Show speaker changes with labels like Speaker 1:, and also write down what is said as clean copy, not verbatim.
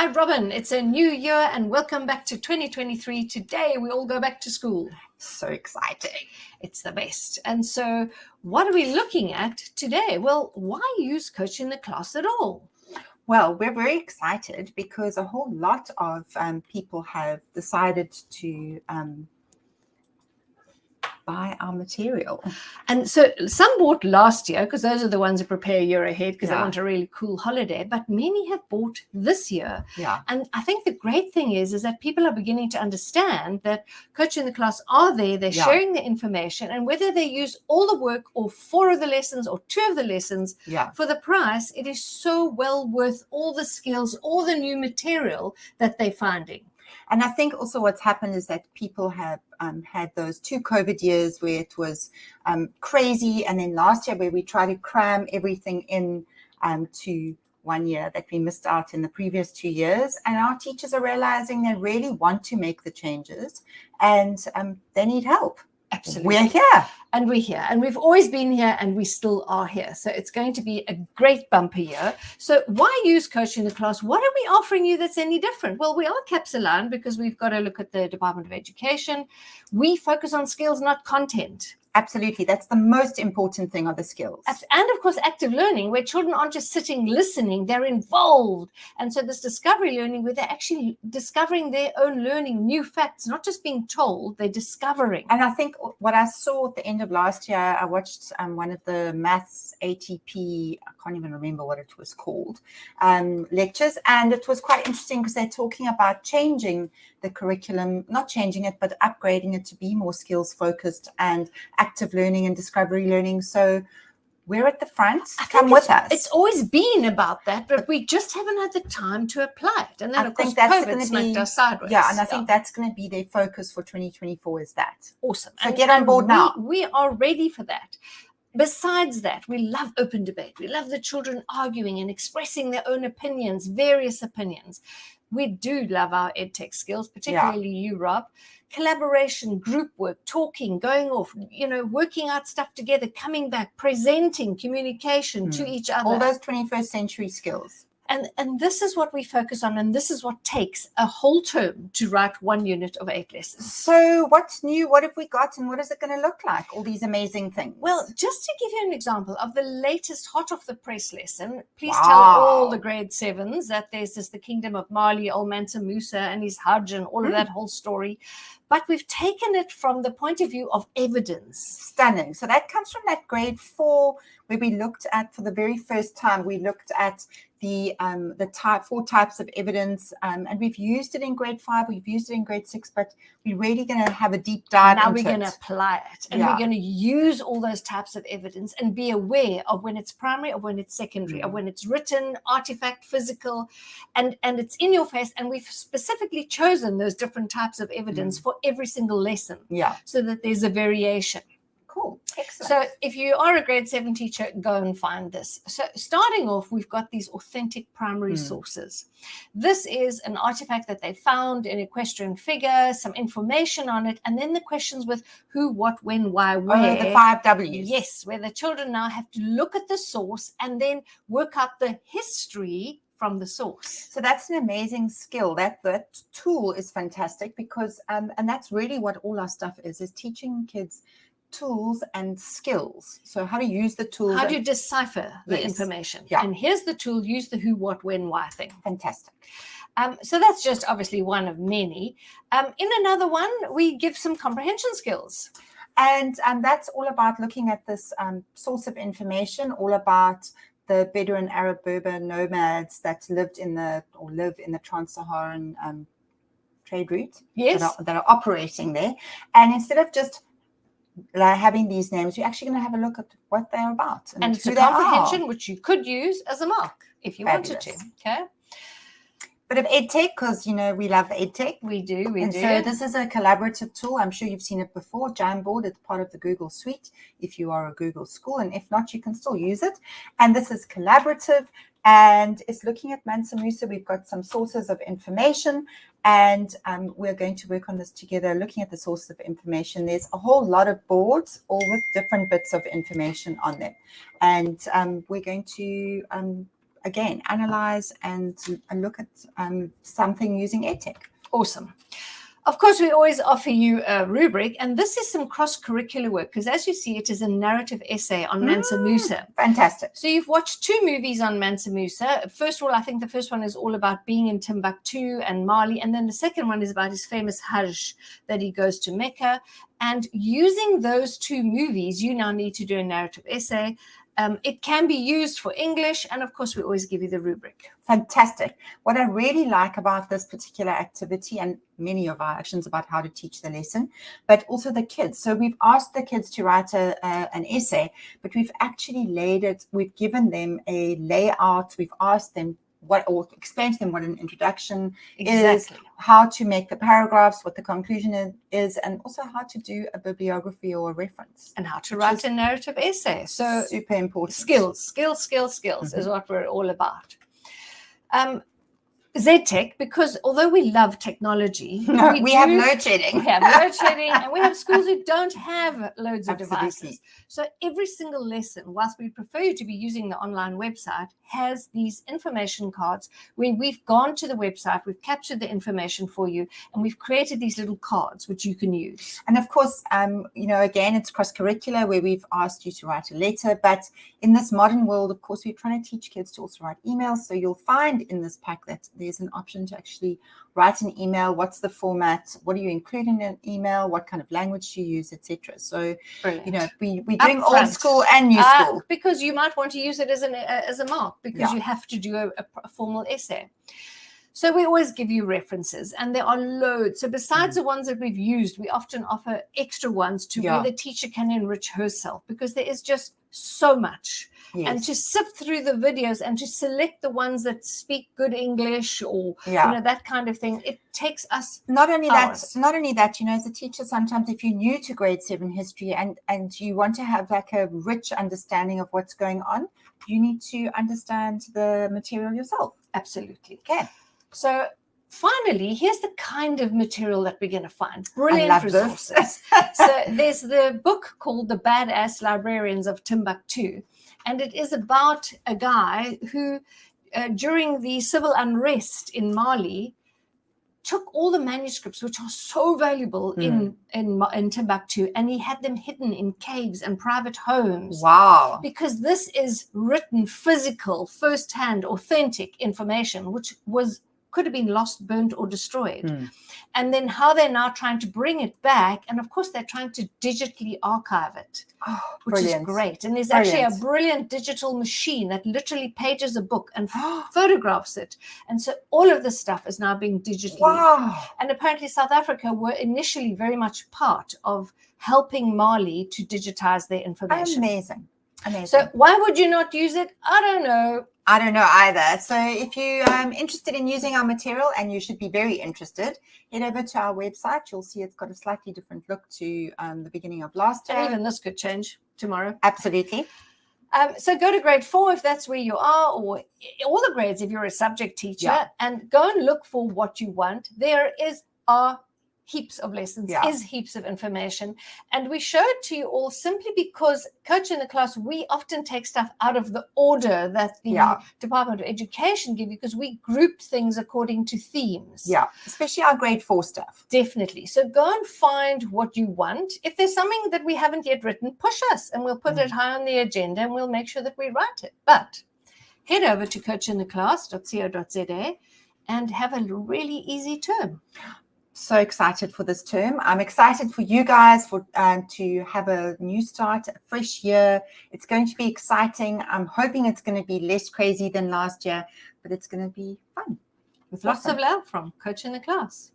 Speaker 1: Hi, Robin. It's a new year and welcome back to 2023. Today, we all go back to school.
Speaker 2: So exciting.
Speaker 1: It's the best. And so, what are we looking at today? Well, why use Coaching the Class at all?
Speaker 2: Well, we're very excited because a whole lot of people have decided to buy our material.
Speaker 1: And so some bought last year because those are the ones who prepare a year ahead because they
Speaker 2: Yeah.
Speaker 1: want a really cool holiday, but many have bought this year.
Speaker 2: Yeah.
Speaker 1: And I think the great thing is that people are beginning to understand that Coaching the Class are there, they're
Speaker 2: Yeah.
Speaker 1: sharing the information, and whether they use all the work or 4 of the lessons or 2 of the lessons,
Speaker 2: Yeah.
Speaker 1: for the price, it is so well worth all the skills, all the new material that they're finding.
Speaker 2: And I think also what's happened is that people have had those 2 COVID years where it was crazy. And then last year where we tried to cram everything in to 1 year that we missed out in the previous 2 years. And our teachers are realizing they really want to make the changes and they need help.
Speaker 1: Absolutely.
Speaker 2: We're here.
Speaker 1: And we're here. And we've always been here and we still are here. So it's going to be a great bumper year. So why use Coaching the Class? What are we offering you that's any different? Well, we are Capsulan because we've got to look at the Department of Education. We focus on skills, not content.
Speaker 2: Absolutely. That's the most important thing are the skills.
Speaker 1: And of course, active learning, where children aren't just sitting listening, they're involved. And so this discovery learning, where they're actually discovering their own learning, new facts, not just being told, they're discovering.
Speaker 2: And I think what I saw at the end of last year, I watched one of the maths ATP, I can't even remember what it was called, lectures. And it was quite interesting because they're talking about changing the curriculum, not changing it, but upgrading it to be more skills focused and active learning and discovery learning. So we're at the front. Come with us.
Speaker 1: It's always been about that, but we just haven't had the time to apply it. And then, of course, COVID smacked us sideways.
Speaker 2: Yeah, and I think that's going to be their focus for 2024 is that.
Speaker 1: Awesome.
Speaker 2: So get on board now.
Speaker 1: We are ready for that. Besides that, we love open debate. We love the children arguing and expressing their own opinions, various opinions. We do love our EdTech skills, particularly you, Rob. Collaboration, group work, talking, going off, working out stuff together, coming back, presenting, communication to each other.
Speaker 2: All those 21st century skills.
Speaker 1: And this is what we focus on, and this is what takes a whole term to write 1 unit of 8 lessons.
Speaker 2: So what's new? What have we got? And what is it going to look like? All these amazing things.
Speaker 1: Well, just to give you an example of the latest hot off the press lesson, please tell all the grade 7s that there's the Kingdom of Mali, old Mansa Musa and his Hajj and all of that whole story. But we've taken it from the point of view of evidence.
Speaker 2: Stunning. So that comes from that grade 4 where we looked at, for the very first time, we looked at the 4 types of evidence, and we've used it in grade 5, we've used it in grade 6, but we're really going to have a deep dive
Speaker 1: now
Speaker 2: into
Speaker 1: we're going to apply it, and we're going to use all those types of evidence and be aware of when it's primary, of when it's secondary, of when it's written, artifact, physical, and it's in your face. And we've specifically chosen those different types of evidence for every single lesson, so that there's a variation.
Speaker 2: Cool. Excellent.
Speaker 1: So if you are a grade 7 teacher, go and find this. So starting off, we've got these authentic primary sources. This is an artifact that they found, an equestrian figure, some information on it, and then the questions with who, what, when, why, where.
Speaker 2: The 5 W's.
Speaker 1: Yes, where the children now have to look at the source and then work out the history from the source.
Speaker 2: So that's an amazing skill. That tool is fantastic because, and that's really what all our stuff is teaching kids tools and skills. So how to use the tools.
Speaker 1: How do you decipher the information?
Speaker 2: Yeah.
Speaker 1: And here's the tool, use the who, what, when, why thing.
Speaker 2: Fantastic.
Speaker 1: So that's just obviously one of many. In another one, we give some comprehension skills.
Speaker 2: And that's all about looking at this source of information, all about the Bedouin Arab Berber nomads that live in the Trans-Saharan trade route.
Speaker 1: Yes.
Speaker 2: That are operating there. And instead of just having these names, we're actually going to have a look at what they're about
Speaker 1: and it's a comprehension which you could use as a mark if you wanted to. Okay.
Speaker 2: Bit of EdTech because we love EdTech.
Speaker 1: We do.
Speaker 2: So this is a collaborative tool. I'm sure you've seen it before. Jamboard. It's part of the Google Suite. If you are a Google school, and if not, you can still use it. And this is collaborative, and it's looking at Mansa Musa. We've got some sources of information, and we're going to work on this together, looking at the sources of information. There's a whole lot of boards, all with different bits of information on them, and we're going to again, analyze and look at something using EdTech.
Speaker 1: Awesome. Of course, we always offer you a rubric, and this is some cross-curricular work, because as you see, it is a narrative essay on Mansa Musa.
Speaker 2: Fantastic.
Speaker 1: So you've watched 2 movies on Mansa Musa. First of all, I think the first one is all about being in Timbuktu and Mali, and then the second one is about his famous Hajj that he goes to Mecca. And using those 2 movies, you now need to do a narrative essay. It can be used for English, and of course, we always give you the rubric.
Speaker 2: Fantastic. What I really like about this particular activity, and many of our actions about how to teach the lesson, but also the kids. So we've asked the kids to write an essay, but we've actually laid it, we've given them a layout, we've asked them or explain to them what an introduction is, how to make the paragraphs, what the conclusion is, and also how to do a bibliography or a reference.
Speaker 1: And how to write a narrative essay. So
Speaker 2: super important.
Speaker 1: Skills is what we're all about. ZTech, because although we love technology,
Speaker 2: we have load shedding.
Speaker 1: We have load shedding, and we have schools who don't have loads of devices. So every single lesson, whilst we prefer you to be using the online website, has these information cards where we've gone to the website, we've captured the information for you, and we've created these little cards which you can use.
Speaker 2: And of course, again, it's cross-curricular where we've asked you to write a letter, but in this modern world, of course, we're trying to teach kids to also write emails. So you'll find in this pack that there's an option to actually write an email. What's the format? What do you include in an email? What kind of language do you use, etc. So,
Speaker 1: brilliant.
Speaker 2: We're doing old school and new school.
Speaker 1: Because you might want to use it as a mark, because you have to do a formal essay. So we always give you references, and there are loads. So besides the ones that we've used, we often offer extra ones to where the teacher can enrich herself, because there is just so much. Yes. And to sift through the videos and to select the ones that speak good English or that kind of thing, it takes us
Speaker 2: not only
Speaker 1: hours.
Speaker 2: that, as a teacher, sometimes if you're new to grade 7 history and you want to have like a rich understanding of what's going on, you need to understand the material yourself.
Speaker 1: Absolutely.
Speaker 2: Okay.
Speaker 1: So finally, here's the kind of material that we're going to find. Brilliant resources. So there's the book called The Badass Librarians of Timbuktu. And it is about a guy who, during the civil unrest in Mali, took all the manuscripts, which are so valuable in Timbuktu, and he had them hidden in caves and private homes.
Speaker 2: Wow.
Speaker 1: Because this is written, physical, first-hand, authentic information, which could have been lost, burnt, or destroyed. And then how they're now trying to bring it back. And of course, they're trying to digitally archive it, which is great. And there's actually a brilliant digital machine that literally pages a book and photographs it. And so all of this stuff is now being digitally.
Speaker 2: Wow.
Speaker 1: And apparently South Africa were initially very much part of helping Mali to digitize their information.
Speaker 2: Amazing.
Speaker 1: So why would you not use it? I don't know.
Speaker 2: I don't know either. So if you're interested in using our material, and you should be very interested, head over to our website. You'll see it's got a slightly different look to the beginning of last year.
Speaker 1: And even this could change tomorrow.
Speaker 2: Absolutely.
Speaker 1: So go to grade 4 if that's where you are, or all the grades if you're a subject teacher, and go and look for what you want. There are heaps of lessons, is heaps of information. And we show it to you all simply because Coach in the Class, we often take stuff out of the order that the Department of Education give you, because we grouped things according to themes.
Speaker 2: Yeah, especially our grade 4 stuff.
Speaker 1: Definitely. So go and find what you want. If there's something that we haven't yet written, push us and we'll put it high on the agenda and we'll make sure that we write it. But head over to coachintheclass.co.za and have a really easy term.
Speaker 2: So excited for this term. I'm excited for you guys to have a new start, a fresh year. It's going to be exciting. I'm hoping it's going to be less crazy than last year, but it's going to be fun.
Speaker 1: With lots of love from Coach in the Class.